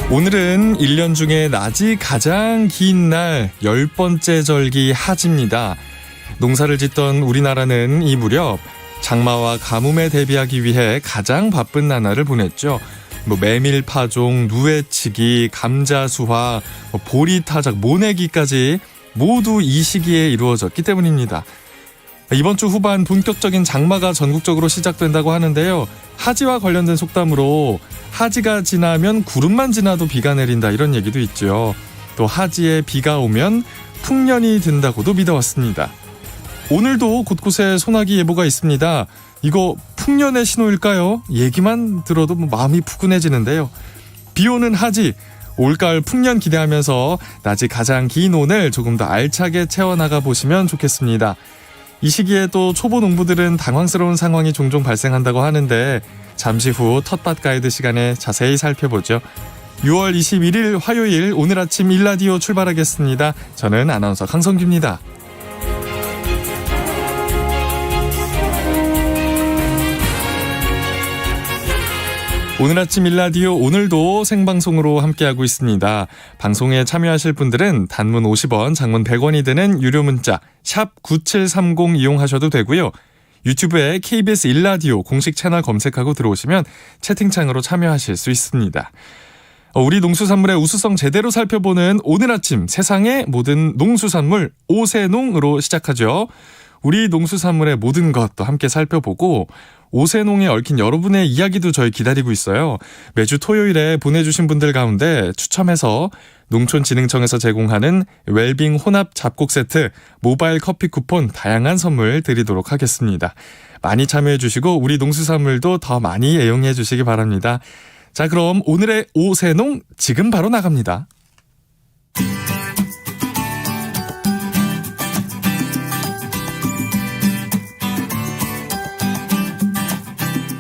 오늘은 1년 중에 낮이 가장 긴 날 10번째 절기 하지입니다. 농사를 짓던 우리나라는 이 무렵 장마와 가뭄에 대비하기 위해 가장 바쁜 나날을 보냈죠. 메밀 파종, 누에치기, 감자 수확, 보리 타작, 모내기까지 모두 이 시기에 이루어졌기 때문입니다. 이번 주 후반 본격적인 장마가 전국적으로 시작된다고 하는데요. 하지와 관련된 속담으로 하지가 지나면 구름만 지나도 비가 내린다 이런 얘기도 있죠. 또 하지에 비가 오면 풍년이 든다고도 믿어왔습니다. 오늘도 곳곳에 소나기 예보가 있습니다. 이거 풍년의 신호일까요? 얘기만 들어도 마음이 푸근해지는데요. 비 오는 하지, 올가을 풍년 기대하면서 낮이 가장 긴 오늘 조금 더 알차게 채워나가 보시면 좋겠습니다. 이 시기에 또 초보 농부들은 당황스러운 상황이 종종 발생한다고 하는데 잠시 후 텃밭 가이드 시간에 자세히 살펴보죠. 6월 21일 화요일 오늘 아침 일라디오 출발하겠습니다. 저는 아나운서 강성규입니다. 오늘 아침 일라디오 오늘도 생방송으로 함께하고 있습니다. 방송에 참여하실 분들은 단문 50원, 장문 100원이 되는 유료 문자 샵 9730 이용하셔도 되고요. 유튜브에 KBS 일라디오 공식 채널 검색하고 들어오시면 채팅창으로 참여하실 수 있습니다. 우리 농수산물의 우수성 제대로 살펴보는 오늘 아침 세상의 모든 농수산물 오세농으로 시작하죠. 우리 농수산물의 모든 것도 함께 살펴보고 오세농에 얽힌 여러분의 이야기도 저희 기다리고 있어요. 매주 토요일에 보내주신 분들 가운데 추첨해서 농촌진흥청에서 제공하는 웰빙 혼합 잡곡 세트, 모바일 커피 쿠폰 다양한 선물 드리도록 하겠습니다. 많이 참여해 주시고 우리 농수산물도 더 많이 애용해 주시기 바랍니다. 자, 그럼 오늘의 오세농 지금 바로 나갑니다.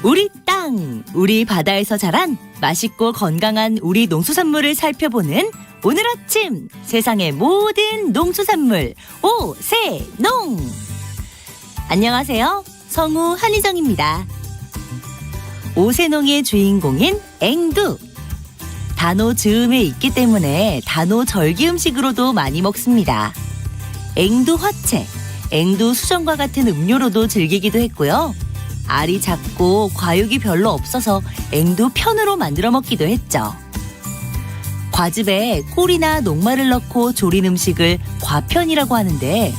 우리 땅, 우리 바다에서 자란 맛있고 건강한 우리 농수산물을 살펴보는 오늘 아침 세상의 모든 농수산물 오세농. 안녕하세요. 성우 한희정입니다. 오세농의 주인공인 앵두. 단오 즈음에 있기 때문에 단오 절기 음식으로도 많이 먹습니다. 앵두 화채, 앵두 수정과 같은 음료로도 즐기기도 했고요. 알이 작고 과육이 별로 없어서 앵두 편으로 만들어 먹기도 했죠. 과즙에 꿀이나 녹말을 넣고 조린 음식을 과편이라고 하는데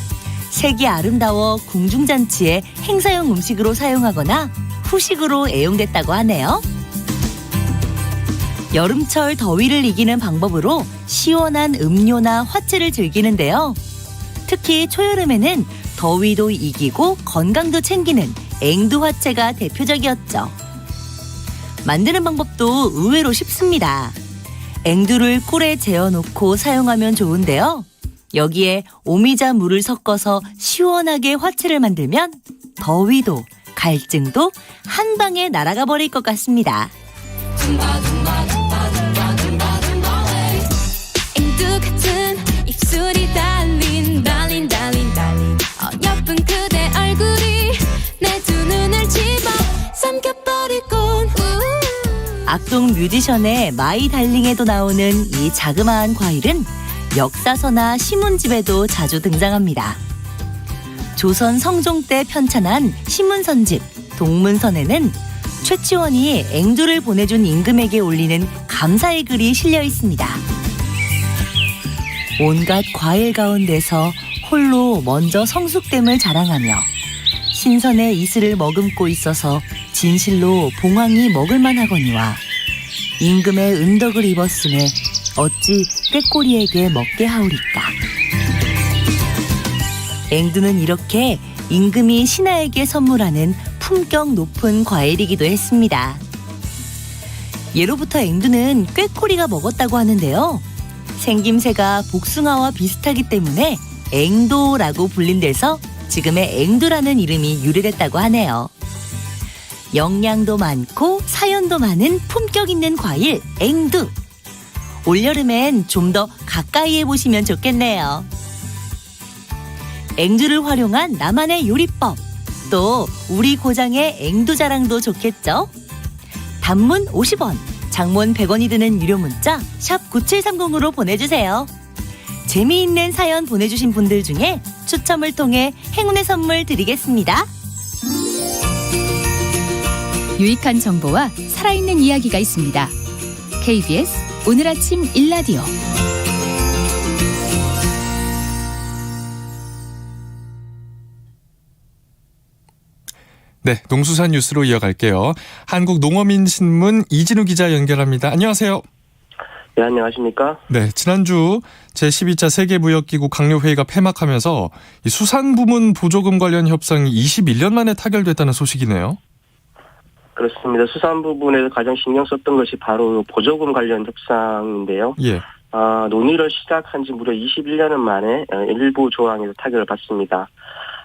색이 아름다워 궁중잔치에 행사용 음식으로 사용하거나 후식으로 애용됐다고 하네요. 여름철 더위를 이기는 방법으로 시원한 음료나 화채를 즐기는데요. 특히 초여름에는 더위도 이기고 건강도 챙기는 앵두 화채가 대표적이었죠. 만드는 방법도 의외로 쉽습니다. 앵두를 꿀에 재워놓고 사용하면 좋은데요. 여기에 오미자 물을 섞어서 시원하게 화채를 만들면 더위도 갈증도 한 방에 날아가 버릴 것 같습니다. 앵두 같은 입술이 달린 예쁜 그대 얼굴이 내 두 눈을 집어 삼켜버리곤. 악동 뮤지션의 마이 달링에도 나오는 이 자그마한 과일은 역사서나 신문집에도 자주 등장합니다. 조선 성종 때 편찬한 신문선집 동문선에는 최치원이 앵두를 보내준 임금에게 올리는 감사의 글이 실려 있습니다. 온갖 과일 가운데서 홀로 먼저 성숙됨을 자랑하며 신선의 이슬을 머금고 있어서 진실로 봉황이 먹을만하거니와 임금의 은덕을 입었음에 어찌 꾀꼬리에게 먹게 하오리까. 앵두는 이렇게 임금이 신하에게 선물하는 품격 높은 과일이기도 했습니다. 예로부터 앵두는 꾀꼬리가 먹었다고 하는데요. 생김새가 복숭아와 비슷하기 때문에 앵도라고 불린 데서 지금의 앵두라는 이름이 유래됐다고 하네요. 영양도 많고 사연도 많은 품격 있는 과일 앵두. 올여름엔 좀 더 가까이 해보시면 좋겠네요. 앵두를 활용한 나만의 요리법, 또 우리 고장의 앵두 자랑도 좋겠죠. 단문 50원, 장문 100원이 드는 유료 문자 샵 9730으로 보내주세요. 재미있는 사연 보내주신 분들 중에 추첨을 통해 행운의 선물 드리겠습니다. 유익한 정보와 살아있는 이야기가 있습니다. KBS 오늘 아침 일라디오. 네, 농수산 뉴스로 이어갈게요. 한국농어민신문 이진우 기자 연결합니다. 안녕하세요. 네, 안녕하십니까? 네, 지난주 제12차 세계무역기구 강요회의가 폐막하면서 이 수산부문 보조금 관련 협상이 21년 만에 타결됐다는 소식이네요. 그렇습니다. 수산 부분에서 가장 신경 썼던 것이 바로 보조금 관련 협상인데요. 예. 논의를 시작한 지 무려 21년 만에 일부 조항에서 타결을 받습니다.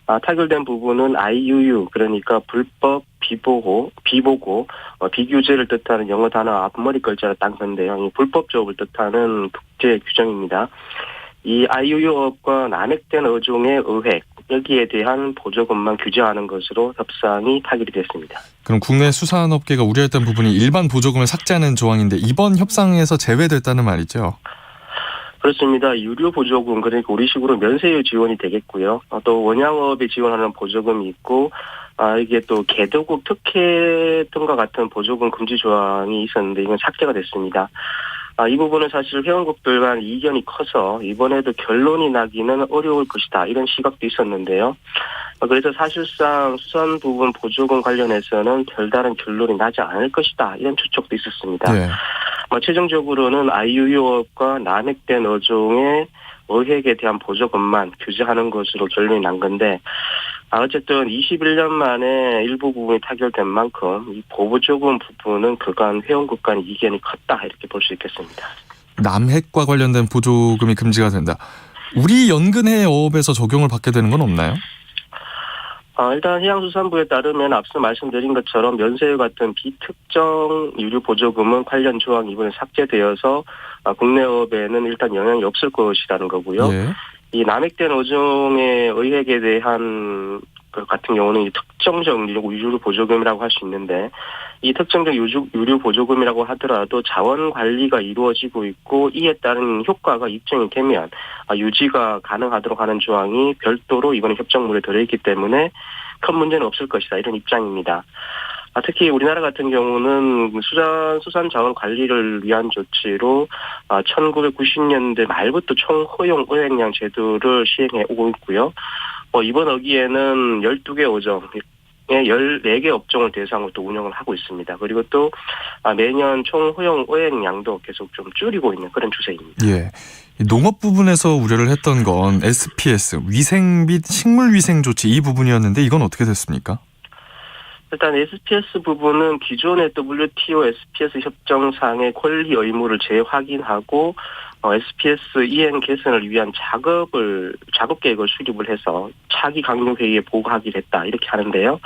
타결된 부분은 IUU, 그러니까 불법 비보고, 비규제를 뜻하는 영어 단어 앞머리 글자를 딴 건데요. 이 불법 조업을 뜻하는 국제 규정입니다. 이 IUU업과 남획된 어종의 의획, 여기에 대한 보조금만 규제하는 것으로 협상이 타결이 됐습니다. 그럼 국내 수산업계가 우려했던 부분이 일반 보조금을 삭제하는 조항인데 이번 협상에서 제외됐다는 말이죠? 그렇습니다. 유료 보조금, 그러니까 우리식으로 면세유 지원이 되겠고요. 또 원양어업에 지원하는 보조금이 있고, 이게 또 개도국 특혜 등과 같은 보조금 금지 조항이 있었는데 이건 삭제가 됐습니다. 이 부분은 사실 회원국들 간 이견이 커서 이번에도 결론이 나기는 어려울 것이다, 이런 시각도 있었는데요. 그래서 사실상 수산 부분 보조금 관련해서는 별다른 결론이 나지 않을 것이다, 이런 추측도 있었습니다. 네. 최종적으로는 IUU업과 남획된 어종의 의획에 대한 보조금만 규제하는 것으로 결론이 난 건데, 어쨌든 21년 만에 일부 부분이 타결된 만큼 이 보조금 부분은 그간 회원국 간 이견이 컸다, 이렇게 볼 수 있겠습니다. 남핵과 관련된 보조금이 금지가 된다. 우리 연근해 어업에서 적용을 받게 되는 건 없나요? 일단 해양수산부에 따르면 앞서 말씀드린 것처럼 면세유 같은 비특정 유류 보조금은 관련 조항이 이번에 삭제되어서 국내 어업에는 일단 영향이 없을 것이라는 거고요. 예. 이 남획된 어종의 의획에 대한 것 같은 경우는 이 특정적 유류 보조금이라고 할 수 있는데, 이 특정적 유류 보조금이라고 하더라도 자원 관리가 이루어지고 있고 이에 따른 효과가 입증이 되면 유지가 가능하도록 하는 조항이 별도로 이번에 협정물에 들어있기 때문에 큰 문제는 없을 것이다, 이런 입장입니다. 특히 우리나라 같은 경우는 수산 자원 관리를 위한 조치로 1990년대 말부터 총허용 의획량 제도를 시행해 오고 있고요. 이번 어기에는 12개 어종에 14개 업종을 대상으로 또 운영을 하고 있습니다. 그리고 또 매년 총 허용 의획량도 계속 좀 줄이고 있는 그런 추세입니다. 예. 농업 부분에서 우려를 했던 건 SPS, 위생 및 식물위생 조치 이 부분이었는데 이건 어떻게 됐습니까? 일단 SPS 부분은 기존의 WTO SPS 협정상의 권리 의무를 재확인하고 SPS 이행 개선을 위한 작업 계획을 수립을 해서 차기 강요회의에 보고하기로 했다, 이렇게 하는데요.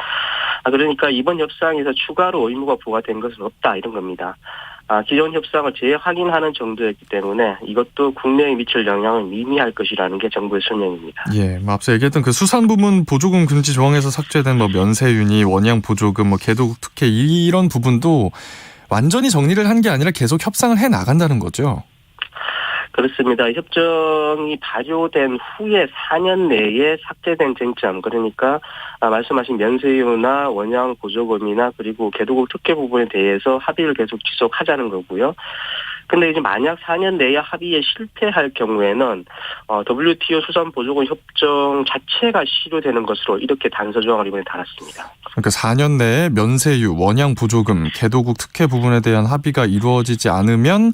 그러니까 이번 협상에서 추가로 의무가 부과된 것은 없다, 이런 겁니다. 기존 협상을 재확인하는 정도였기 때문에 이것도 국내에 미칠 영향은 미미할 것이라는 게 정부의 설명입니다. 예, 앞서 얘기했던 그 수산부문 보조금 금지 조항에서 삭제된 면세윤이 원양 보조금, 개도국 특혜 이런 부분도 완전히 정리를 한 게 아니라 계속 협상을 해 나간다는 거죠. 그렇습니다. 협정이 발효된 후에 4년 내에 삭제된 쟁점, 그러니까 말씀하신 면세유나 원양 보조금이나 그리고 개도국 특혜 부분에 대해서 합의를 계속 지속하자는 거고요. 근데 이제 만약 4년 내에 합의에 실패할 경우에는 WTO 수산보조금 협정 자체가 실효되는 것으로 이렇게 단서 조항을 이번에 달았습니다. 그러니까 4년 내에 면세유, 원양 보조금, 개도국 특혜 부분에 대한 합의가 이루어지지 않으면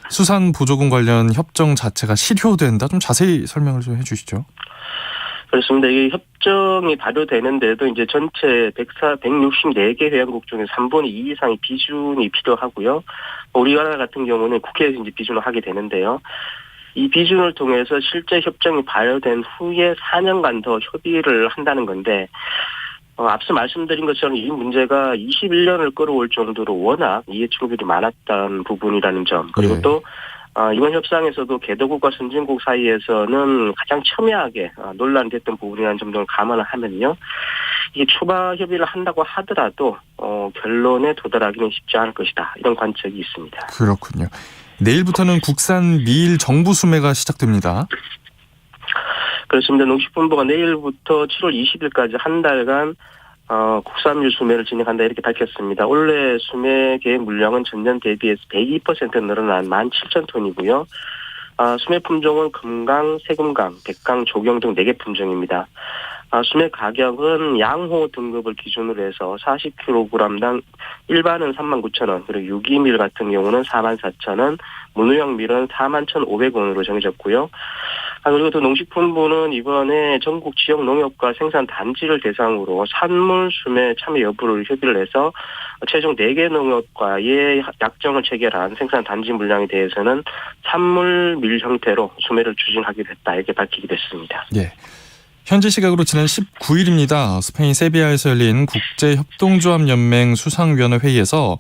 수산보조금 관련 협정 자체가 실효된다. 좀 자세히 설명을 좀 해주시죠. 그렇습니다. 이 협정이 발효되는데도 이제 전체 164개 회원국 중에 3분의 2 이상의 비준이 필요하고요. 우리나라 같은 경우는 국회에서 이제 비준을 하게 되는데요. 이 비준을 통해서 실제 협정이 발효된 후에 4년간 더 협의를 한다는 건데, 앞서 말씀드린 것처럼 이 문제가 21년을 끌어올 정도로 워낙 이해 충돌이 많았다는 부분이라는 점, 그리고 또 이번 협상에서도 개도국과 선진국 사이에서는 가장 첨예하게 논란이 됐던 부분이라는 점을 감안을 하면요. 이게 초과 협의를 한다고 하더라도 결론에 도달하기는 쉽지 않을 것이다. 이런 관측이 있습니다. 그렇군요. 내일부터는 국산 밀 정부 수매가 시작됩니다. 그렇습니다. 농식품부가 내일부터 7월 20일까지 한 달간 국산밀 수매를 진행한다 이렇게 밝혔습니다. 올해 수매 계획 물량은 전년 대비해서 102% 늘어난 17,000톤이고요. 수매 품종은 금강, 세금강, 백강, 조경 등 4개 품종입니다. 수매 가격은 양호 등급을 기준으로 해서 40kg당 일반은 39,000원, 그리고 유기밀 같은 경우는 44,000원, 무농약 밀은 41,500원으로 정해졌고요. 그리고 또 농식품부는 이번에 전국 지역 농협과 생산 단지를 대상으로 산물 수매 참여 여부를 협의를 해서 최종 4개 농협과의 약정을 체결한 생산 단지 물량에 대해서는 산물 밀 형태로 수매를 추진하게 됐다 이렇게 밝히게 됐습니다. 예. 현지 시각으로 지난 19일입니다. 스페인 세비야에서 열린 국제협동조합연맹 수상위원회 회의에서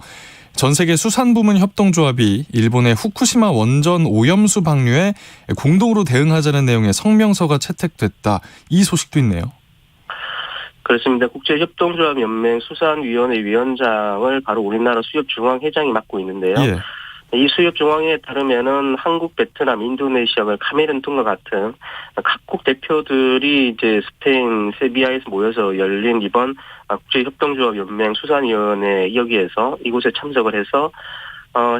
전 세계 수산부문 협동조합이 일본의 후쿠시마 원전 오염수 방류에 공동으로 대응하자는 내용의 성명서가 채택됐다. 이 소식도 있네요. 그렇습니다. 국제협동조합연맹 수산위원회 위원장을 바로 우리나라 수협중앙회장이 맡고 있는데요. 예. 이 수협중앙회에 따르면은 한국, 베트남, 인도네시아, 카메룬 등과 같은 각국 대표들이 이제 스페인 세비야에서 모여서 열린 이번 국제협동조합연맹 수산위원회 여기에서 이곳에 참석을 해서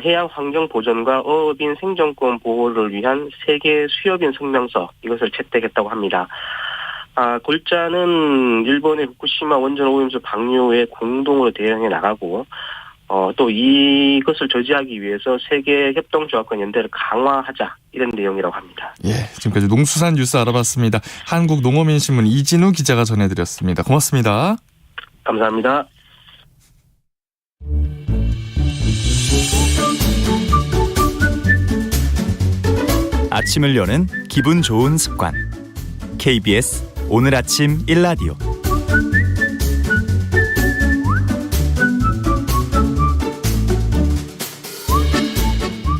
해양 환경 보존과 어업인 생존권 보호를 위한 세계 수협인 성명서 이것을 채택했다고 합니다. 골자는 일본의 후쿠시마 원전 오염수 방류에 공동으로 대응해 나가고 또 이것을 저지하기 위해서 세계 협동조합과 연대를 강화하자 이런 내용이라고 합니다. 예, 지금까지 농수산 뉴스 알아봤습니다. 한국농어민신문 이진우 기자가 전해드렸습니다. 고맙습니다. 감사합니다. 아침을 여는 기분 좋은 습관. KBS 오늘 아침 1라디오.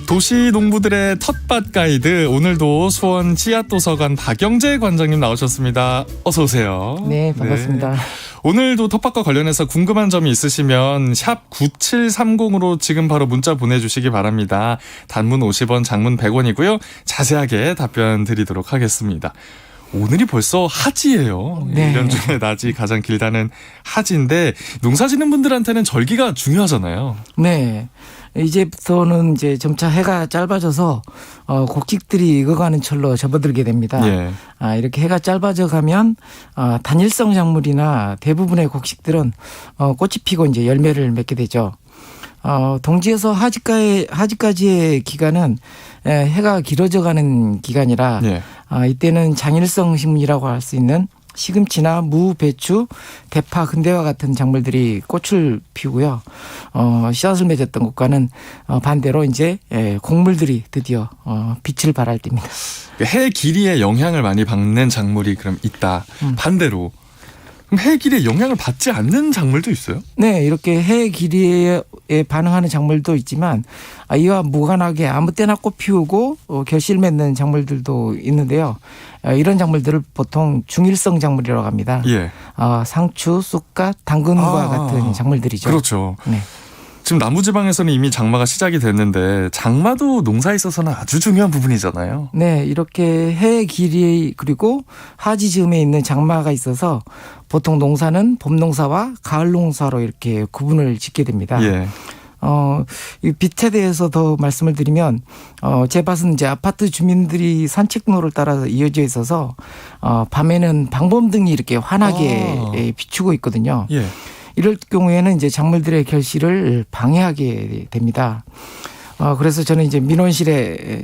도시 농부들의 텃밭 가이드, 오늘도 수원 씨앗도서관 박영재 관장님 나오셨습니다. 어서 오세요. 네, 반갑습니다. 네. 오늘도 텃밭과 관련해서 궁금한 점이 있으시면 샵 9730으로 지금 바로 문자 보내주시기 바랍니다. 단문 50원, 장문 100원이고요. 자세하게 답변 드리도록 하겠습니다. 오늘이 벌써 하지예요. 네. 1년 중에 낮이 가장 길다는 하지인데 농사 짓는 분들한테는 절기가 중요하잖아요. 네. 이제부터는 이제 점차 해가 짧아져서 곡식들이 익어가는 철로 접어들게 됩니다. 예. 이렇게 해가 짧아져 가면 단일성 작물이나 대부분의 곡식들은 꽃이 피고 이제 열매를 맺게 되죠. 동지에서 하지까지의 기간은 해가 길어져 가는 기간이라 예. 이때는 장일성 식물이라고 할 수 있는 시금치나 무, 배추, 대파, 근대와 같은 작물들이 꽃을 피우고요. 씨앗을 맺었던 곳과는 반대로 이제 곡물들이 드디어 빛을 발할 때입니다. 해 길이에 영향을 많이 받는 작물이 그럼 있다. 반대로 그럼 해 길이에 영향을 받지 않는 작물도 있어요? 네, 이렇게 해 길이에 반응하는 작물도 있지만 이와 무관하게 아무 때나 꽃 피우고 결실 맺는 작물들도 있는데요. 이런 작물들을 보통 중일성 작물이라고 합니다. 예. 상추, 쑥갓, 당근과 같은 작물들이죠. 그렇죠. 네. 지금 남부지방에서는 이미 장마가 시작이 됐는데 장마도 농사에 있어서는 아주 중요한 부분이잖아요. 네, 이렇게 해 길이 그리고 하지 즈음에 있는 장마가 있어서 보통 농사는 봄 농사와 가을 농사로 이렇게 구분을 짓게 됩니다. 예. 이 빛에 대해서 더 말씀을 드리면 제 밭은 이제 아파트 주민들이 산책로를 따라서 이어져 있어서 밤에는 방범등이 이렇게 환하게 비추고 있거든요. 예. 이럴 경우에는 이제 작물들의 결실을 방해하게 됩니다. 그래서 저는 이제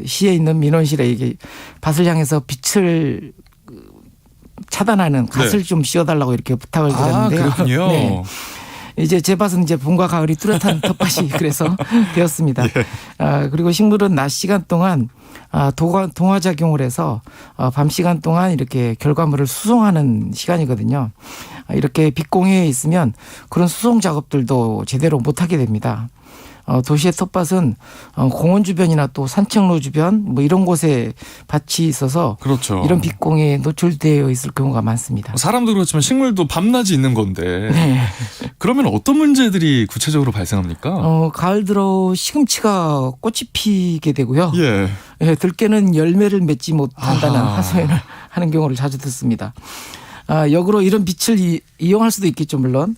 시에 있는 민원실에 이게 밭을 향해서 빛을 차단하는 갓을 좀 씌워달라고 이렇게 부탁을 드렸는데요. 그렇군요. 네. 이제 제 밭은 이제 봄과 가을이 뚜렷한 텃밭이 그래서 되었습니다. 예. 그리고 식물은 낮 시간 동안 동화작용을 해서 밤 시간 동안 이렇게 결과물을 수송하는 시간이거든요. 이렇게 빛공해에 있으면 그런 수송 작업들도 제대로 못하게 됩니다. 도시의 텃밭은 공원 주변이나 또 산책로 주변 뭐 이런 곳에 밭이 있어서 그렇죠. 이런 빛공에 노출되어 있을 경우가 많습니다. 사람도 그렇지만 식물도 밤낮이 있는 건데 네. 그러면 어떤 문제들이 구체적으로 발생합니까? 가을 들어 시금치가 꽃이 피게 되고요. 예. 예, 들깨는 열매를 맺지 못한다는 아하. 하소연을 하는 경우를 자주 듣습니다. 역으로 이런 빛을 이용할 수도 있겠죠, 물론.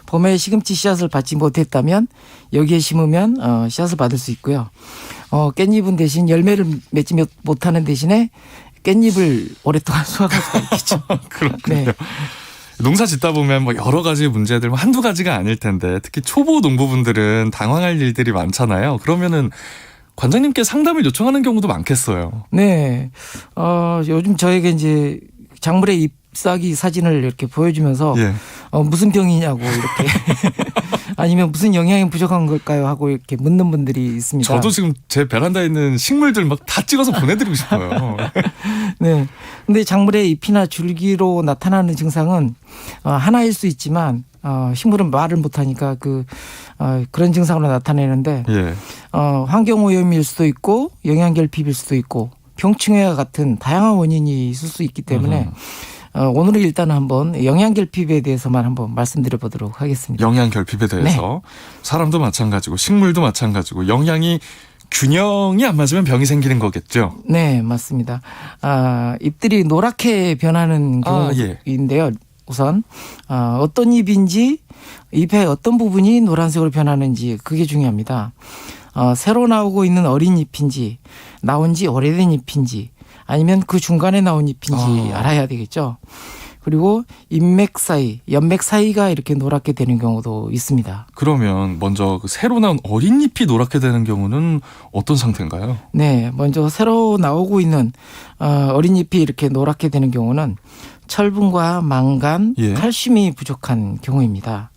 봄에 시금치 씨앗을 받지 못했다면 여기에 심으면 씨앗을 받을 수 있고요. 깻잎은 대신 열매를 맺지 못하는 대신에 깻잎을 오랫동안 수확할 수가 있겠죠. 그렇군요. 네. 농사 짓다 보면 뭐 여러 가지 문제들 한두 가지가 아닐 텐데 특히 초보 농부분들은 당황할 일들이 많잖아요. 그러면은 관장님께 상담을 요청하는 경우도 많겠어요. 네. 요즘 저에게 이제 작물의 잎사귀 사진을 이렇게 보여주면서 예. 무슨 병이냐고 이렇게 아니면 무슨 영양이 부족한 걸까요 하고 이렇게 묻는 분들이 있습니다. 저도 지금 제 베란다에 있는 식물들 막 다 찍어서 보내드리고 싶어요. 네. 근데 작물의 잎이나 줄기로 나타나는 증상은 하나일 수 있지만 식물은 말을 못하니까 그런 증상으로 나타내는데 예. 환경오염일 수도 있고 영양결핍일 수도 있고 병충해와 같은 다양한 원인이 있을 수 있기 때문에 오늘은 일단 한번 영양결핍에 대해서만 한번 말씀드려 보도록 하겠습니다. 영양 결핍에 대해서 사람도 마찬가지고 식물도 마찬가지고 영양이 균형이 안 맞으면 병이 생기는 거겠죠. 네, 맞습니다. 잎들이 노랗게 변하는 경우인데요. 우선 어떤 잎인지 잎의 어떤 부분이 노란색으로 변하는지 그게 중요합니다. 새로 나오고 있는 어린 잎인지 나온 지 오래된 잎인지 아니면 그 중간에 나온 잎인지 알아야 되겠죠. 그리고 잎맥 사이, 연맥 사이가 이렇게 노랗게 되는 경우도 있습니다. 그러면 먼저 그 새로 나온 어린 잎이 노랗게 되는 경우는 어떤 상태인가요? 네, 먼저 새로 나오고 있는 어린 잎이 이렇게 노랗게 되는 경우는 철분과 망간, 예. 칼슘이 부족한 경우입니다.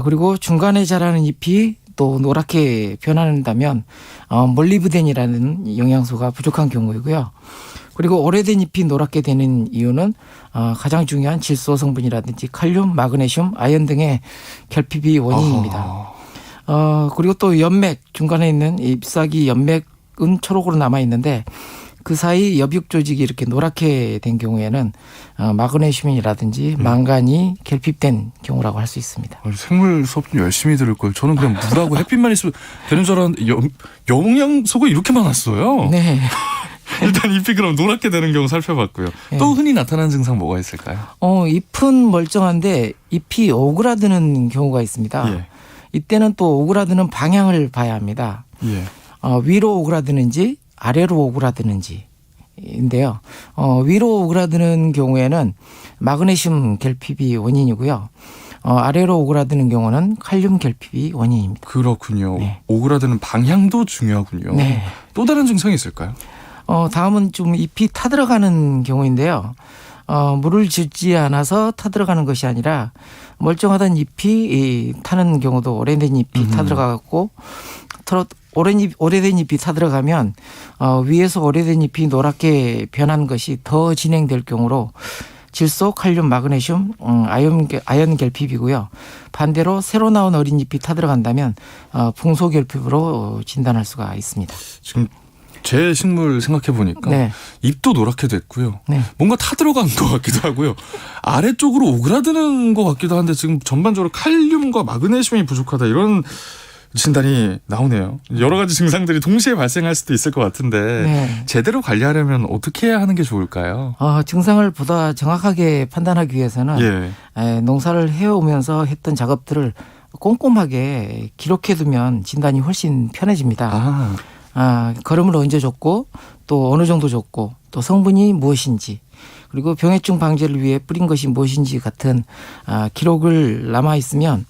그리고 중간에 자라는 잎이 또 노랗게 변한다면 몰리브덴이라는 영양소가 부족한 경우이고요. 그리고 오래된 잎이 노랗게 되는 이유는 가장 중요한 질소 성분이라든지 칼륨, 마그네슘, 아연 등의 결핍이 원인입니다. 그리고 또 연맥, 중간에 있는 잎사귀 연맥은 초록으로 남아 있는데 그 사이 엽육 조직이 이렇게 노랗게 된 경우에는 마그네슘이라든지 망간이 결핍된 경우라고 할 수 있습니다. 생물 수업 좀 열심히 들을 걸. 저는 그냥 물하고 햇빛만 있으면 되는 줄 알았는데 영양소가 이렇게 많았어요. 네. 일단 잎이 그럼 노랗게 되는 경우 살펴봤고요. 네. 또 흔히 나타나는 증상 뭐가 있을까요? 잎은 멀쩡한데 잎이 오그라드는 경우가 있습니다. 예. 이때는 또 오그라드는 방향을 봐야 합니다. 예. 위로 오그라드는지 아래로 오그라드는지인데요. 위로 오그라드는 경우에는 마그네슘 결핍이 원인이고요. 아래로 오그라드는 경우는 칼륨 결핍이 원인입니다. 그렇군요. 네. 오그라드는 방향도 중요하군요. 네. 또 다른 증상이 있을까요? 다음은 좀 잎이 타들어가는 경우인데요. 물을 주지 않아서 타들어가는 것이 아니라 멀쩡하던 잎이 타는 경우도 오래된 잎이 타들어가고 오래된 잎이 타들어가면 위에서 오래된 잎이 노랗게 변한 것이 더 진행될 경우로 질소, 칼륨, 마그네슘, 아연 결핍이고요. 반대로 새로 나온 어린 잎이 타들어간다면 풍소 결핍으로 진단할 수가 있습니다. 지금 제 식물 생각해 보니까 네. 잎도 노랗게 됐고요. 네. 뭔가 타들어간 것 같기도 하고요. 아래쪽으로 오그라드는 것 같기도 한데 지금 전반적으로 칼륨과 마그네슘이 부족하다 이런 진단이 나오네요. 여러 가지 증상들이 동시에 발생할 수도 있을 것 같은데 네. 제대로 관리하려면 어떻게 해야 하는 게 좋을까요? 증상을 보다 정확하게 판단하기 위해서는 예. 농사를 해오면서 했던 작업들을 꼼꼼하게 기록해두면 진단이 훨씬 편해집니다. 거름을 언제 줬고 또 어느 정도 줬고 또 성분이 무엇인지 그리고 병해충 방제를 위해 뿌린 것이 무엇인지 같은 기록을 남아있으면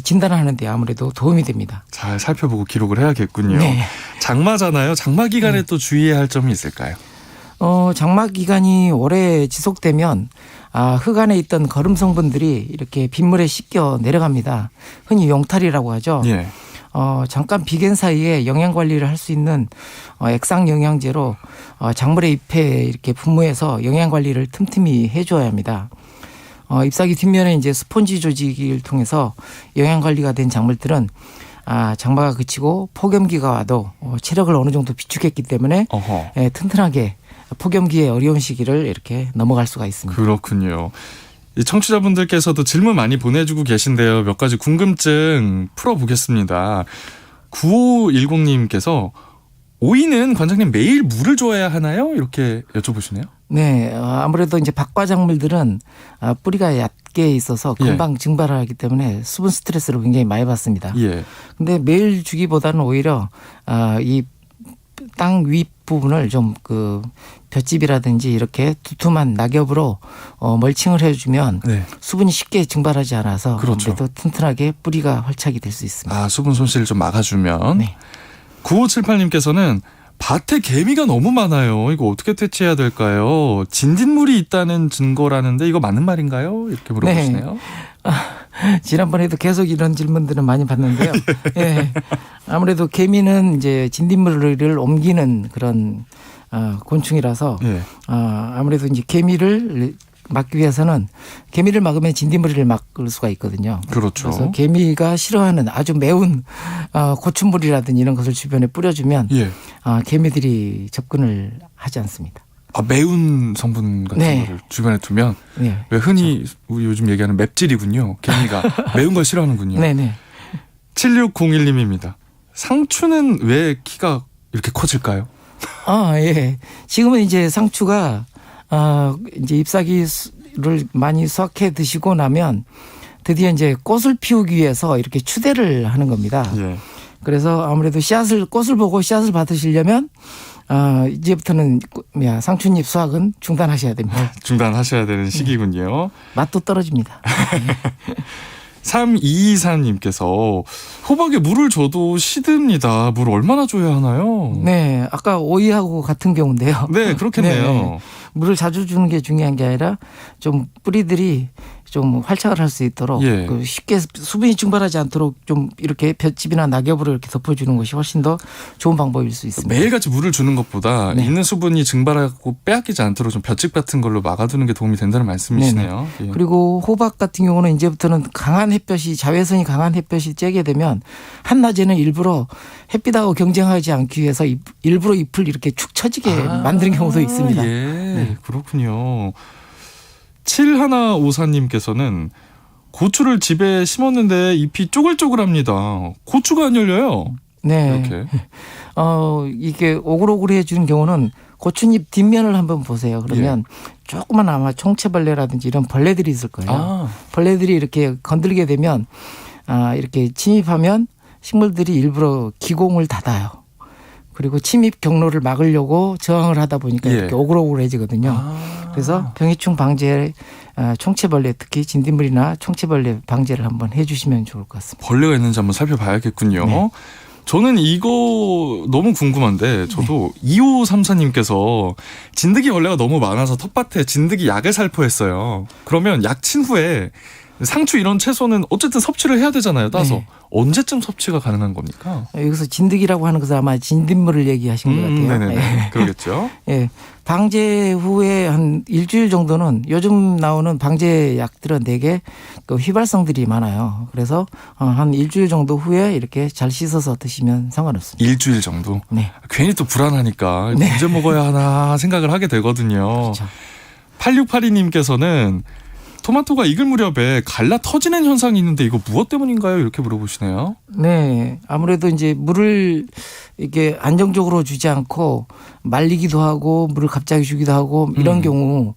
진단하는 데 아무래도 도움이 됩니다. 잘 살펴보고 기록을 해야겠군요. 네. 장마잖아요. 장마 기간에 또 주의해야 할 점이 있을까요? 장마 기간이 오래 지속되면 흙 안에 있던 거름 성분들이 이렇게 빗물에 씻겨 내려갑니다. 흔히 용탈이라고 하죠. 예. 잠깐 비견 사이에 영양 관리를 할 수 있는 액상 영양제로 작물의 잎에 이렇게 분무해서 영양 관리를 틈틈이 해줘야 합니다. 잎사귀 뒷면에 이제 스폰지 조직을 통해서 영양 관리가 된 작물들은 장마가 그치고 폭염기가 와도 체력을 어느 정도 비축했기 때문에 어허. 튼튼하게 폭염기의 어려운 시기를 이렇게 넘어갈 수가 있습니다. 그렇군요. 이 청취자분들께서도 질문 많이 보내주고 계신데요. 몇 가지 궁금증 풀어보겠습니다. 9510님께서 오이는 관장님 매일 물을 줘야 하나요? 이렇게 여쭤보시네요. 네, 아무래도 이제 박과작물들은 뿌리가 얕게 있어서 금방 증발하기 때문에 수분 스트레스를 굉장히 많이 받습니다. 예. 근데 매일 주기보다는 오히려 이 땅 윗부분을 좀 그 볏짚이라든지 이렇게 두툼한 낙엽으로 멀칭을 해주면 네. 수분이 쉽게 증발하지 않아서 그렇죠. 아무래도 튼튼하게 뿌리가 활착이 될 수 있습니다. 수분 손실을 좀 막아주면. 네. 9578님께서는 밭에 개미가 너무 많아요. 이거 어떻게 퇴치해야 될까요? 진딧물이 있다는 증거라는데 이거 맞는 말인가요? 이렇게 물어보시네요. 지난번에도 계속 이런 질문들은 많이 받는데요. 예. 아무래도 개미는 이제 진딧물을 옮기는 그런 곤충이라서 예. 아무래도 이제 개미를 막기 위해서는 개미를 막으면 진딧물을 막을 수가 있거든요. 그렇죠. 그래서 개미가 싫어하는 아주 매운 고추물이라든지 이런 것을 주변에 뿌려주면 예. 개미들이 접근을 하지 않습니다. 매운 성분 같은 네. 거를 주변에 두면 네. 왜 흔히 우리 요즘 얘기하는 맵찔이군요. 개미가 매운 걸 싫어하는군요. 네네. 7601님입니다. 상추는 왜 키가 이렇게 커질까요? 예. 지금은 이제 상추가 이제 잎사귀를 많이 수확해 드시고 나면 드디어 이제 꽃을 피우기 위해서 이렇게 추대를 하는 겁니다. 예. 그래서 아무래도 꽃을 보고 씨앗을 받으시려면 이제부터는 상추잎 수확은 중단하셔야 됩니다. 중단하셔야 되는 시기군요. 맛도 떨어집니다. 3224님께서 호박에 물을 줘도 시듭니다. 물 얼마나 줘야 하나요? 네, 아까 오이하고 같은 경우인데요. 네, 그렇겠네요. 네. 물을 자주 주는 게 중요한 게 아니라 좀 뿌리들이 좀 활착을 할 수 있도록 예. 쉽게 수분이 증발하지 않도록 좀 이렇게 볏짚이나 낙엽으로 이렇게 덮어주는 것이 훨씬 더 좋은 방법일 수 있습니다. 매일같이 물을 주는 것보다 네. 있는 수분이 증발하고 빼앗기지 않도록 좀 볏짚 같은 걸로 막아두는 게 도움이 된다는 말씀이시네요. 예. 그리고 호박 같은 경우는 이제부터는 강한 햇볕이 자외선이 강한 햇볕이 쬐게 되면 한낮에는 일부러 햇빛하고 경쟁하지 않기 위해서 일부러 잎을 이렇게 축 처지게 만드는 경우도 있습니다. 예, 그렇군요. 7154님께서는 고추를 집에 심었는데 잎이 쪼글쪼글합니다. 고추가 안 열려요. 네. 이렇게. 이게 오글오글해지는 경우는 고추잎 뒷면을 한번 보세요. 그러면 조그만 아마 총체벌레라든지 이런 벌레들이 있을 거예요. 벌레들이 이렇게 건들게 되면 이렇게 침입하면 식물들이 일부러 기공을 닫아요. 그리고 침입 경로를 막으려고 저항을 하다 보니까 이렇게 오글오글해지거든요. 그래서 병해충 방제 총체벌레 특히 진딧물이나 총체벌레 방제를 한번 해주시면 좋을 것 같습니다. 벌레가 있는지 한번 살펴봐야겠군요. 네. 저는 이거 너무 궁금한데 저도 2534님께서 진드기 벌레가 너무 많아서 텃밭에 진드기 약을 살포했어요. 그러면 약 친 후에 상추 이런 채소는 어쨌든 섭취를 해야 되잖아요. 따서. 네. 언제쯤 섭취가 가능한 겁니까? 여기서 진드기라고 하는 것은 아마 진딧물을 얘기하신 것 같아요. 네네. 그러겠죠. 예. 방제 후에 한 일주일 정도는 요즘 나오는 방제 약들은 되게 그 휘발성들이 많아요. 그래서 한 일주일 정도 후에 이렇게 잘 씻어서 드시면 상관없습니다. 일주일 정도. 네. 괜히 또 불안하니까 네. 언제 먹어야 하나 생각을 하게 되거든요. 그렇죠. 8682님께서는 토마토가 익을 무렵에 갈라 터지는 현상이 있는데 이거 무엇 때문인가요? 이렇게 물어보시네요. 네. 아무래도 이제 물을 이게 안정적으로 주지 않고 말리기도 하고 물을 갑자기 주기도 하고 이런 경우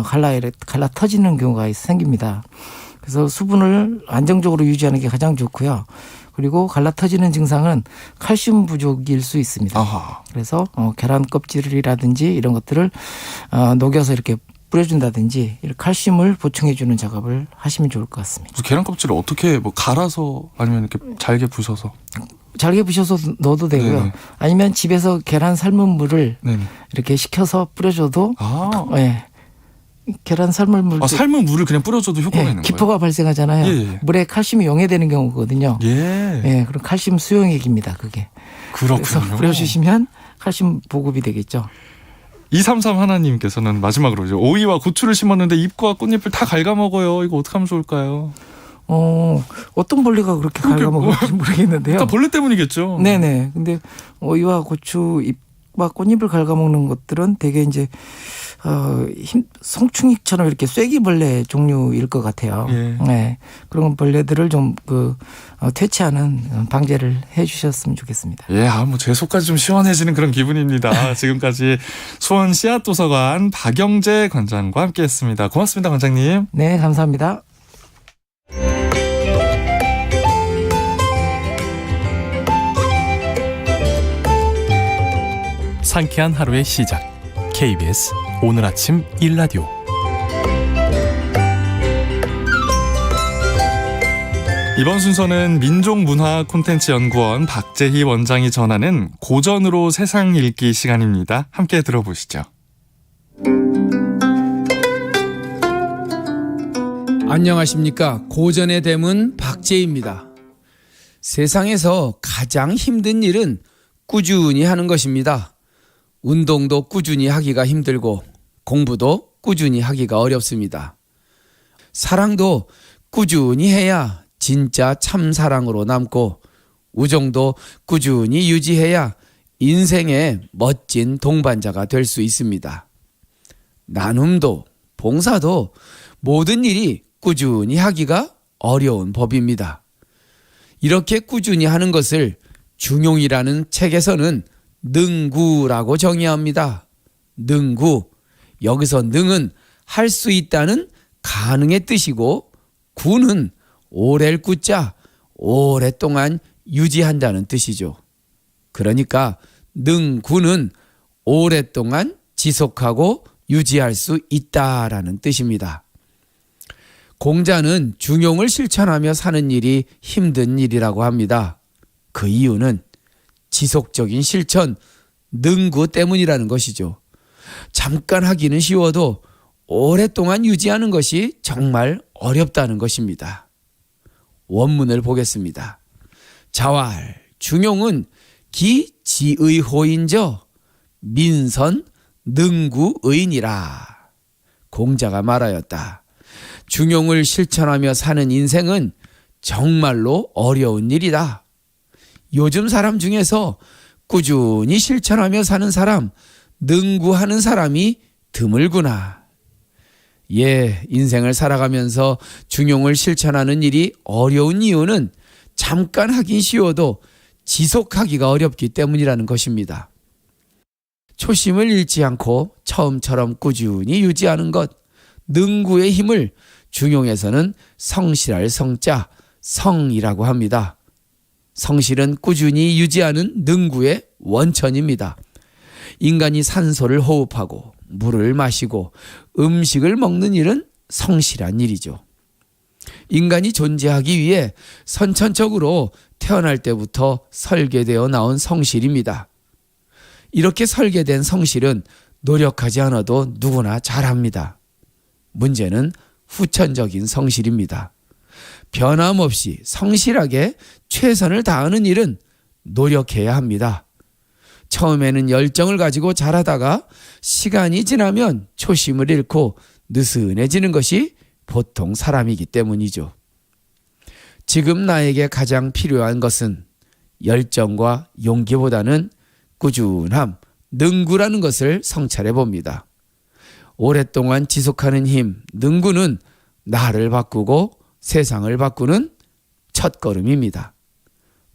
갈라 터지는 경우가 생깁니다. 그래서 수분을 안정적으로 유지하는 게 가장 좋고요. 그리고 갈라 터지는 증상은 칼슘 부족일 수 있습니다. 아하. 그래서 계란 껍질이라든지 이런 것들을 녹여서 이렇게 뿌려준다든지 이렇게 칼슘을 보충해주는 작업을 하시면 좋을 것 같습니다. 계란 껍질을 어떻게 갈아서 아니면 이렇게 잘게 부셔서? 잘게 부셔서 넣어도 되고요. 네네. 아니면 집에서 계란 삶은 물을 네네. 이렇게 식혀서 뿌려줘도 네. 계란 삶은 물 삶은 물을 그냥 뿌려줘도 효과가 있는 거예요? 기포가 발생하잖아요. 예. 물에 물에 칼슘이 용해되는 경우거든요. 예. 그럼 칼슘 수용액입니다. 그게. 그래서 그렇군요. 뿌려주시면 칼슘 보급이 되겠죠. 233 하나님께서는 마지막으로 이제 오이와 고추를 심었는데 잎과 꽃잎을 다 갉아먹어요. 이거 어떻게 하면 좋을까요? 어떤 벌레가 그렇게 갉아먹을지 모르겠는데요. 그러니까 벌레 때문이겠죠. 네네. 근데 오이와 고추 잎과 꽃잎을 갉아먹는 것들은 되게 이제 송충이처럼 이렇게 쐐기벌레 종류일 것 같아요. 예. 네. 그런 벌레들을 좀 퇴치하는 방제를 해주셨으면 좋겠습니다. 예, 뭐 제 속까지 좀 시원해지는 그런 기분입니다. 지금까지 수원 씨앗도서관 박영재 관장과 함께했습니다. 고맙습니다, 관장님. 네, 감사합니다. 상쾌한 하루의 시작. KBS 오늘 아침 1라디오. 이번 순서는 민족문화콘텐츠연구원 박재희 원장이 전하는 고전으로 세상 읽기 시간입니다. 함께 들어보시죠. 안녕하십니까. 고전의 대문 박재희입니다. 세상에서 가장 힘든 일은 꾸준히 하는 것입니다. 운동도 꾸준히 하기가 힘들고 공부도 꾸준히 하기가 어렵습니다. 사랑도 꾸준히 해야 진짜 참사랑으로 남고 우정도 꾸준히 유지해야 인생의 멋진 동반자가 될 수 있습니다. 나눔도 봉사도 모든 일이 꾸준히 하기가 어려운 법입니다. 이렇게 꾸준히 하는 것을 중용이라는 책에서는 능구라고 정의합니다. 능구, 여기서 능은 할 수 있다는 가능의 뜻이고 구는 오래를 꾸자 오랫동안 유지한다는 뜻이죠. 그러니까 능구는 오랫동안 지속하고 유지할 수 있다라는 뜻입니다. 공자는 중용을 실천하며 사는 일이 힘든 일이라고 합니다. 그 이유는 지속적인 실천, 능구 때문이라는 것이죠. 잠깐 하기는 쉬워도 오랫동안 유지하는 것이 정말 어렵다는 것입니다. 원문을 보겠습니다. 자왈, 중용은 기지의호인저 민선 능구의니라. 공자가 말하였다. 중용을 실천하며 사는 인생은 정말로 어려운 일이다. 요즘 사람 중에서 꾸준히 실천하며 사는 사람, 능구하는 사람이 드물구나. 인생을 살아가면서 중용을 실천하는 일이 어려운 이유는 잠깐 하긴 쉬워도 지속하기가 어렵기 때문이라는 것입니다. 초심을 잃지 않고 처음처럼 꾸준히 유지하는 것, 능구의 힘을 중용에서는 성실할 성자, 성이라고 합니다. 성실은 꾸준히 유지하는 능구의 원천입니다. 인간이 산소를 호흡하고 물을 마시고 음식을 먹는 일은 성실한 일이죠. 인간이 존재하기 위해 선천적으로 태어날 때부터 설계되어 나온 성실입니다. 이렇게 설계된 성실은 노력하지 않아도 누구나 잘합니다. 문제는 후천적인 성실입니다. 변함없이 성실하게 최선을 다하는 일은 노력해야 합니다. 처음에는 열정을 가지고 잘하다가 시간이 지나면 초심을 잃고 느슨해지는 것이 보통 사람이기 때문이죠. 지금 나에게 가장 필요한 것은 열정과 용기보다는 꾸준함, 능구라는 것을 성찰해 봅니다. 오랫동안 지속하는 힘, 능구는 나를 바꾸고 세상을 바꾸는 첫걸음입니다.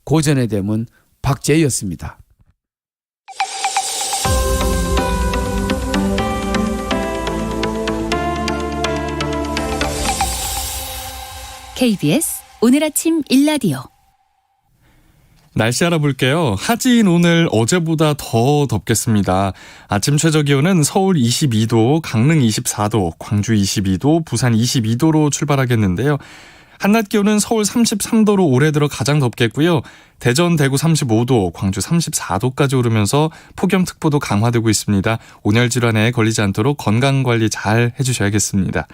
고전의 대문 박재희였습니다. KBS 오늘 아침 1라디오. 날씨 알아볼게요. 하지인 오늘 어제보다 더 덥겠습니다. 아침 최저기온은 서울 22도, 강릉 24도, 광주 22도, 부산 22도로 출발하겠는데요. 한낮 기온은 서울 33도로 올해 들어 가장 덥겠고요. 대전, 대구 35도, 광주 34도까지 오르면서 폭염특보도 강화되고 있습니다. 온열 질환에 걸리지 않도록 건강관리 잘 해주셔야겠습니다.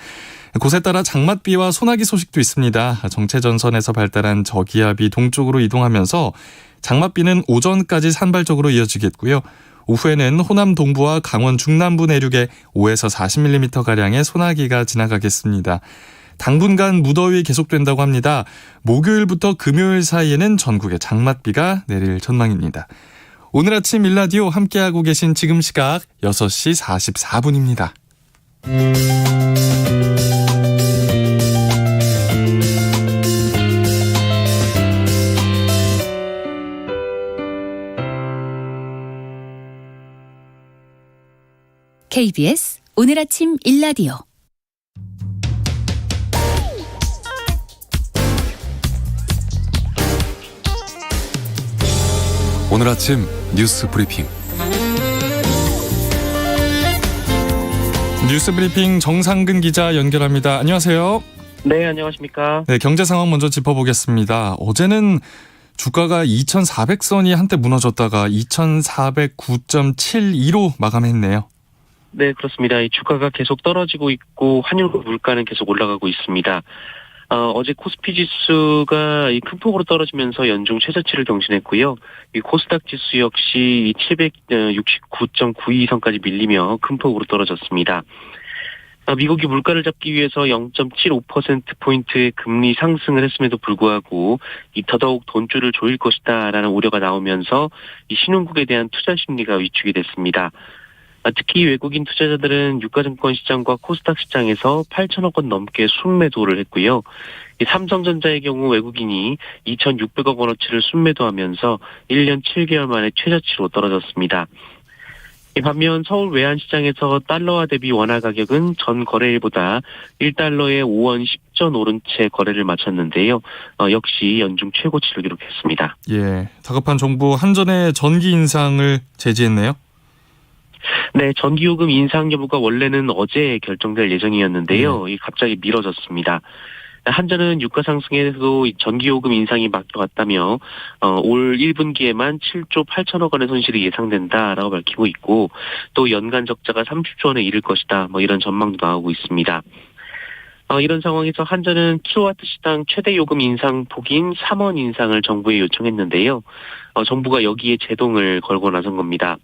곳에 따라 장맛비와 소나기 소식도 있습니다. 정체전선에서 발달한 저기압이 동쪽으로 이동하면서 장맛비는 오전까지 산발적으로 이어지겠고요. 오후에는 호남 동부와 강원 중남부 내륙에 5에서 40mm가량의 소나기가 지나가겠습니다. 당분간 무더위 계속된다고 합니다. 목요일부터 금요일 사이에는 전국에 장맛비가 내릴 전망입니다. 오늘 아침 일라디오 함께하고 계신 지금 시각 6시 44분입니다. KBS 오늘 아침 일라디오. 오늘 아침 뉴스 브리핑. 뉴스 브리핑 정상근 기자 연결합니다. 안녕하세요. 네, 안녕하십니까. 네, 경제 상황 먼저 짚어보겠습니다. 어제는 주가가 2,400선이 한때 무너졌다가 2,409.72로 마감했네요. 네, 그렇습니다. 이 주가가 계속 떨어지고 있고 환율과 물가는 계속 올라가고 있습니다. 어제 코스피 지수가 큰 폭으로 떨어지면서 연중 최저치를 경신했고요. 이 코스닥 지수 역시 769.92선까지 밀리며 큰 폭으로 떨어졌습니다. 미국이 물가를 잡기 위해서 0.75%포인트의 금리 상승을 했음에도 불구하고 더더욱 돈줄을 조일 것이다라는 우려가 나오면서 이 신흥국에 대한 투자 심리가 위축이 됐습니다. 특히 외국인 투자자들은 유가증권 시장과 코스닥 시장에서 8천억 원 넘게 순매도를 했고요. 삼성전자의 경우 외국인이 2,600억 원어치를 순매도하면서 1년 7개월 만에 최저치로 떨어졌습니다. 반면 서울 외환시장에서 달러화 대비 원화 가격은 전 거래일보다 1달러에 5원 10전 오른 채 거래를 마쳤는데요. 역시 연중 최고치를 기록했습니다. 예, 다급한 정부 한전의 전기 인상을 제지했네요. 네, 전기요금 인상 여부가 원래는 어제 결정될 예정이었는데요. 갑자기 미뤄졌습니다. 한전은 유가 상승에도 전기요금 인상이 막혀갔다며 올 1분기에만 7조 8천억 원의 손실이 예상된다라고 밝히고 있고 또 연간 적자가 30조 원에 이를 것이다. 이런 전망도 나오고 있습니다. 이런 상황에서 한전은 킬로와트 시당 최대 요금 인상 폭인 3원 인상을 정부에 요청했는데요. 정부가 여기에 제동을 걸고 나선 겁니다.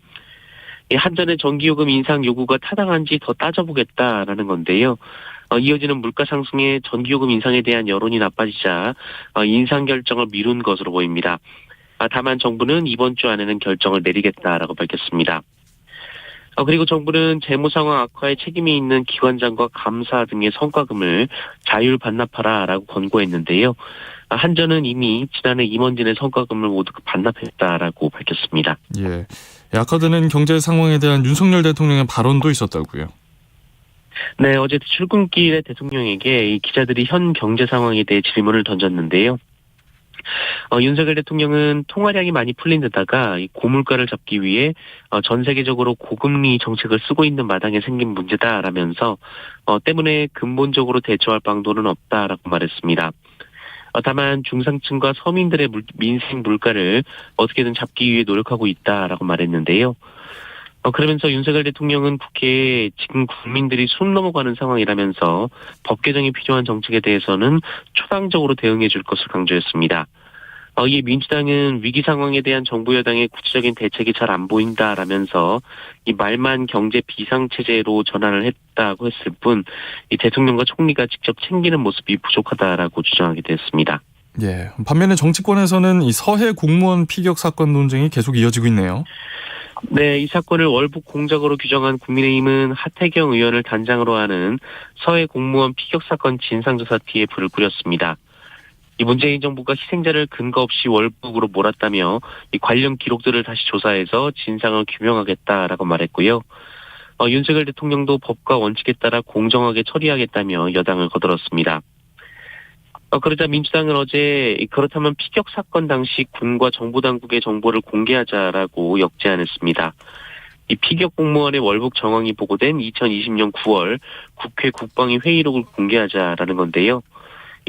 한전의 전기요금 인상 요구가 타당한지 더 따져보겠다라는 건데요. 이어지는 물가 상승에 전기요금 인상에 대한 여론이 나빠지자 인상 결정을 미룬 것으로 보입니다. 다만 정부는 이번 주 안에는 결정을 내리겠다라고 밝혔습니다. 그리고 정부는 재무 상황 악화에 책임이 있는 기관장과 감사 등의 성과금을 자율 반납하라라고 권고했는데요. 한전은 이미 지난해 임원진의 성과금을 모두 반납했다라고 밝혔습니다. 예, 악화되는 경제 상황에 대한 윤석열 대통령의 발언도 있었다고요. 네, 어제 출근길에 대통령에게 기자들이 현 경제 상황에 대해 질문을 던졌는데요. 윤석열 대통령은 통화량이 많이 풀린 데다가 고물가를 잡기 위해 전 세계적으로 고금리 정책을 쓰고 있는 마당에 생긴 문제다라면서 때문에 근본적으로 대처할 방도는 없다라고 말했습니다. 다만 중상층과 서민들의 민생 물가를 어떻게든 잡기 위해 노력하고 있다라고 말했는데요. 그러면서 윤석열 대통령은 국회에 지금 국민들이 숨 넘어가는 상황이라면서 법 개정이 필요한 정책에 대해서는 초당적으로 대응해 줄 것을 강조했습니다. 이에 민주당은 위기 상황에 대한 정부 여당의 구체적인 대책이 잘 안 보인다라면서 이 말만 경제 비상체제로 전환을 했다고 했을 뿐 이 대통령과 총리가 직접 챙기는 모습이 부족하다라고 주장하게 됐습니다. 예, 반면에 정치권에서는 이 서해 공무원 피격 사건 논쟁이 계속 이어지고 있네요. 네, 이 사건을 월북 공작으로 규정한 국민의힘은 하태경 의원을 단장으로 하는 서해 공무원 피격 사건 진상조사티에 불을 끓였습니다. 이 문재인 정부가 희생자를 근거 없이 월북으로 몰았다며 이 관련 기록들을 다시 조사해서 진상을 규명하겠다라고 말했고요. 윤석열 대통령도 법과 원칙에 따라 공정하게 처리하겠다며 여당을 거들었습니다. 그러자 민주당은 어제 그렇다면 피격 사건 당시 군과 정부 당국의 정보를 공개하자라고 역제안했습니다. 이 피격 공무원의 월북 정황이 보고된 2020년 9월 국회 국방위 회의록을 공개하자라는 건데요.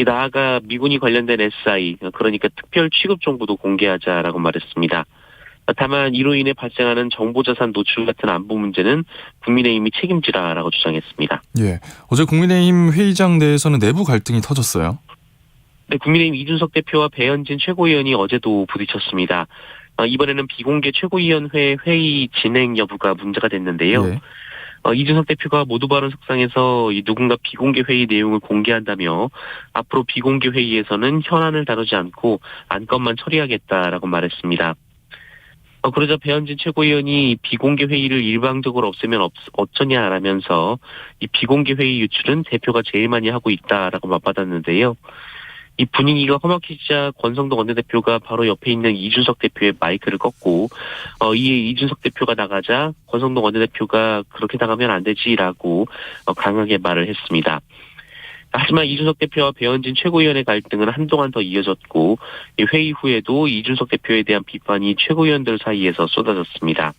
나아가 미군이 관련된 SI, 그러니까 특별 취급 정보도 공개하자라고 말했습니다. 다만 이로 인해 발생하는 정보자산 노출 같은 안보 문제는 국민의힘이 책임지라라고 주장했습니다. 예, 어제 국민의힘 회의장 내에서는 내부 갈등이 터졌어요. 네, 국민의힘 이준석 대표와 배현진 최고위원이 어제도 부딪혔습니다. 이번에는 비공개 최고위원회 회의 진행 여부가 문제가 됐는데요. 예. 이준석 대표가 모두 발언 석상에서 이 누군가 비공개 회의 내용을 공개한다며 앞으로 비공개 회의에서는 현안을 다루지 않고 안건만 처리하겠다라고 말했습니다. 그러자 배현진 최고위원이 비공개 회의를 일방적으로 없애면 어쩌냐라면서 이 비공개 회의 유출은 대표가 제일 많이 하고 있다라고 맞받았는데요. 이 분위기가 험악해지자 권성동 원내대표가 바로 옆에 있는 이준석 대표의 마이크를 껐고 이에 이준석 대표가 나가자 권성동 원내대표가 그렇게 나가면 안 되지라고 강하게 말을 했습니다. 하지만 이준석 대표와 배현진 최고위원의 갈등은 한동안 더 이어졌고 이 회의 후에도 이준석 대표에 대한 비판이 최고위원들 사이에서 쏟아졌습니다.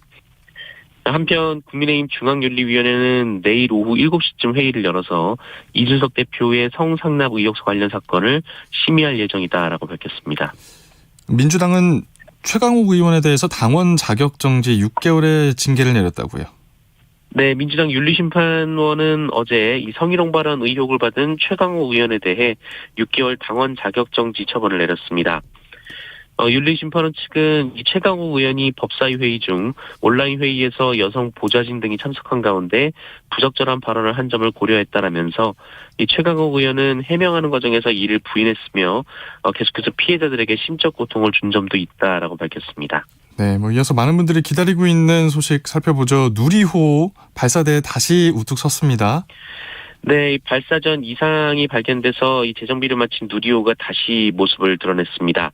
한편 국민의힘 중앙윤리위원회는 내일 오후 7시쯤 회의를 열어서 이준석 대표의 성상납 의혹 관련 사건을 심의할 예정이다라고 밝혔습니다. 민주당은 최강욱 의원에 대해서 당원 자격정지 6개월의 징계를 내렸다고요. 네, 민주당 윤리심판원은 어제 이 성희롱 발언 의혹을 받은 최강욱 의원에 대해 6개월 당원 자격정지 처분을 내렸습니다. 윤리심판원 측은 이 최강욱 의원이 법사위 회의 중 온라인 회의에서 여성 보좌진 등이 참석한 가운데 부적절한 발언을 한 점을 고려했다라면서 이 최강욱 의원은 해명하는 과정에서 이를 부인했으며 계속해서 피해자들에게 심적 고통을 준 점도 있다라고 밝혔습니다. 네, 이어서 많은 분들이 기다리고 있는 소식 살펴보죠. 누리호 발사대에 다시 우뚝 섰습니다. 네, 발사 전 이상이 발견돼서 이 재정비를 마친 누리호가 다시 모습을 드러냈습니다.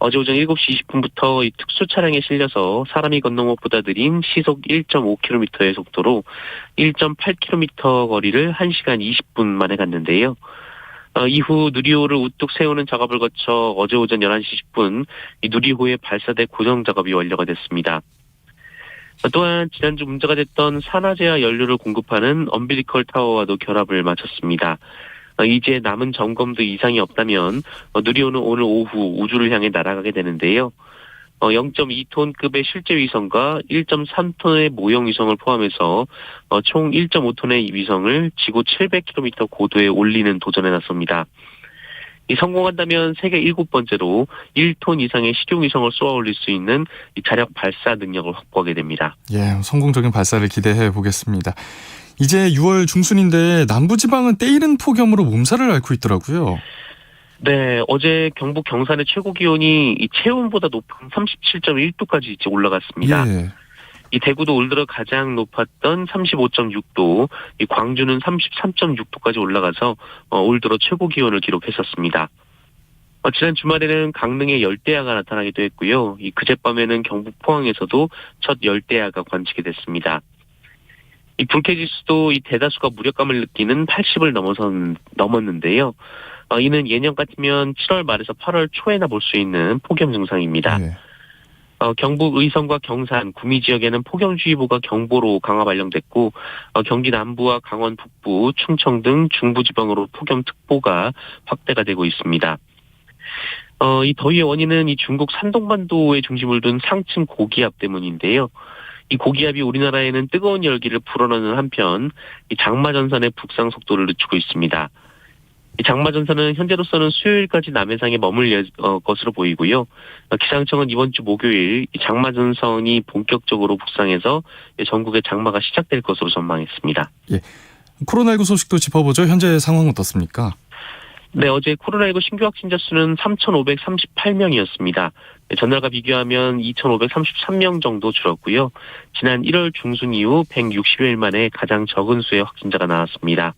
어제 오전 7시 20분부터 이 특수 차량에 실려서 사람이 걷는 것보다 느린 시속 1.5km의 속도로 1.8km 거리를 1시간 20분 만에 갔는데요. 이후 누리호를 우뚝 세우는 작업을 거쳐 어제 오전 11시 10분 이 누리호의 발사대 고정 작업이 완료가 됐습니다. 또한 지난주 문제가 됐던 산화제와 연료를 공급하는 엄빌리컬 타워와도 결합을 마쳤습니다. 이제 남은 점검도 이상이 없다면 누리호는 오늘 오후 우주를 향해 날아가게 되는데요. 0.2톤급의 실제 위성과 1.3톤의 모형 위성을 포함해서 총 1.5톤의 위성을 지구 700km 고도에 올리는 도전에 나섭니다. 성공한다면 세계 7번째로 1톤 이상의 실용 위성을 쏘아 올릴 수 있는 자력 발사 능력을 확보하게 됩니다. 예, 성공적인 발사를 기대해 보겠습니다. 이제 6월 중순인데 남부지방은 때이른 폭염으로 몸살을 앓고 있더라고요. 네, 어제 경북 경산의 최고 기온이 이 체온보다 높은 37.1도까지 이제 올라갔습니다. 예. 이 대구도 올 들어 가장 높았던 35.6도, 이 광주는 33.6도까지 올라가서 올 들어 최고 기온을 기록했었습니다. 지난 주말에는 강릉에 열대야가 나타나기도 했고요. 이 그젯밤에는 경북 포항에서도 첫 열대야가 관측이 됐습니다. 이 불쾌지수도 이 대다수가 무력감을 느끼는 80을 넘었는데요. 이는 예년 같으면 7월 말에서 8월 초에나 볼 수 있는 폭염 증상입니다. 네. 경북 의성과 경산, 구미 지역에는 폭염주의보가 경보로 강화 발령됐고 경기 남부와 강원 북부, 충청 등 중부지방으로 폭염특보가 확대가 되고 있습니다. 이 더위의 원인은 이 중국 산동반도에 중심을 둔 상층 고기압 때문인데요. 이 고기압이 우리나라에는 뜨거운 열기를 불어넣는 한편 이 장마전선의 북상 속도를 늦추고 있습니다. 이 장마전선은 현재로서는 수요일까지 남해상에 머물 것으로 보이고요. 기상청은 이번 주 목요일 이 장마전선이 본격적으로 북상해서 전국에 장마가 시작될 것으로 전망했습니다. 예. 코로나19 소식도 짚어보죠. 현재 상황 어떻습니까? 네, 어제 코로나19 신규 확진자 수는 3,538명이었습니다. 전날과 비교하면 2,533명 정도 줄었고요. 지난 1월 중순 이후 160여일 만에 가장 적은 수의 확진자가 나왔습니다.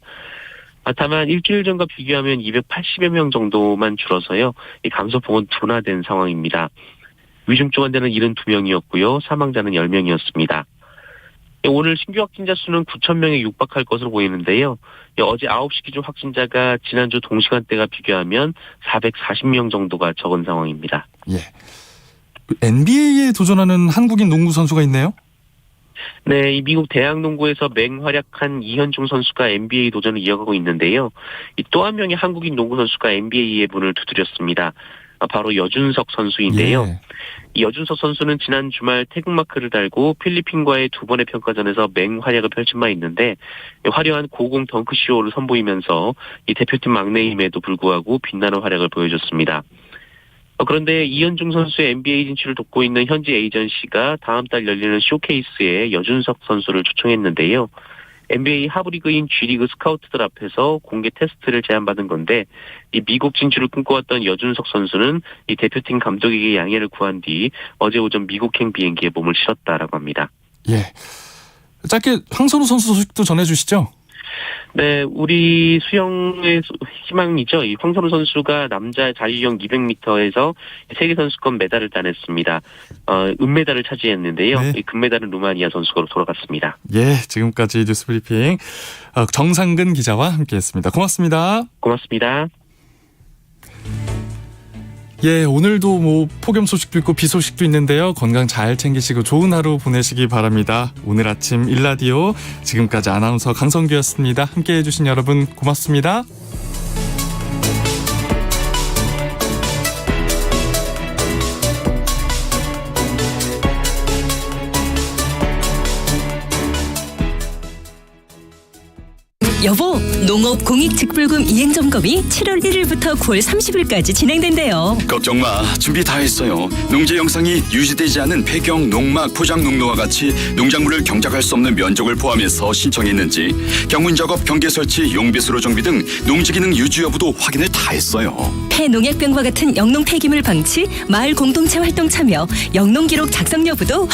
다만 일주일 전과 비교하면 280여 명 정도만 줄어서요. 이 감소폭은 둔화된 상황입니다. 위중증 환자는 72명이었고요. 사망자는 10명이었습니다. 오늘 신규 확진자 수는 9,000명에 육박할 것으로 보이는데요. 어제 9시 기준 확진자가 지난주 동시간대가 비교하면 440명 정도가 적은 상황입니다. 예. NBA에 도전하는 한국인 농구 선수가 있네요? 네, 이 미국 대학농구에서 맹활약한 이현중 선수가 NBA 도전을 이어가고 있는데요. 또 한 명의 한국인 농구 선수가 NBA의 문을 두드렸습니다. 바로 여준석 선수인데요. 예. 이 여준석 선수는 지난 주말 태극마크를 달고 필리핀과의 두 번의 평가전에서 맹활약을 펼친 바 있는데 화려한 고공 덩크쇼를 선보이면서 이 대표팀 막내임에도 불구하고 빛나는 활약을 보여줬습니다. 그런데 이현중 선수의 NBA 진출을 돕고 있는 현지 에이전시가 다음 달 열리는 쇼케이스에 여준석 선수를 초청했는데요. NBA 하브리그인 G리그 스카우트들 앞에서 공개 테스트를 제안받은 건데 이 미국 진출을 꿈꿔왔던 여준석 선수는 이 대표팀 감독에게 양해를 구한 뒤 어제 오전 미국행 비행기에 몸을 실었다라고 합니다. 예. 짧게 황선우 선수 소식도 전해주시죠. 네, 우리 수영의 희망이죠. 이 황선우 선수가 남자 자유형 200m에서 세계선수권 메달을 따냈습니다. 은메달을 차지했는데요. 네. 이 금메달은 루마니아 선수로 돌아갔습니다. 예, 지금까지 뉴스브리핑 정상근 기자와 함께했습니다. 고맙습니다. 고맙습니다. 예, 오늘도 뭐 폭염 소식도 있고 비 소식도 있는데요. 건강 잘 챙기시고 좋은 하루 보내시기 바랍니다. 오늘 아침 일라디오 지금까지 아나운서 강성규였습니다. 함께해 주신 여러분 고맙습니다. 여보, 농업 공익직불금 이행점검이 7월 1일부터 9월 30일까지 진행된대요. 걱정 마. 준비 다 했어요. 농지 영상이 유지되지 않은 폐경, 농막, 포장 농도와 같이 농작물을 경작할 수 없는 면적을 포함해서 신청했는지, 경운 작업, 경계 설치, 용비수로 정비 등 농지 기능 유지 여부도 확인을 다 했어요. 폐농약병과 같은 영농 폐기물 방치, 마을 공동체 활동 참여, 영농 기록 작성 여부도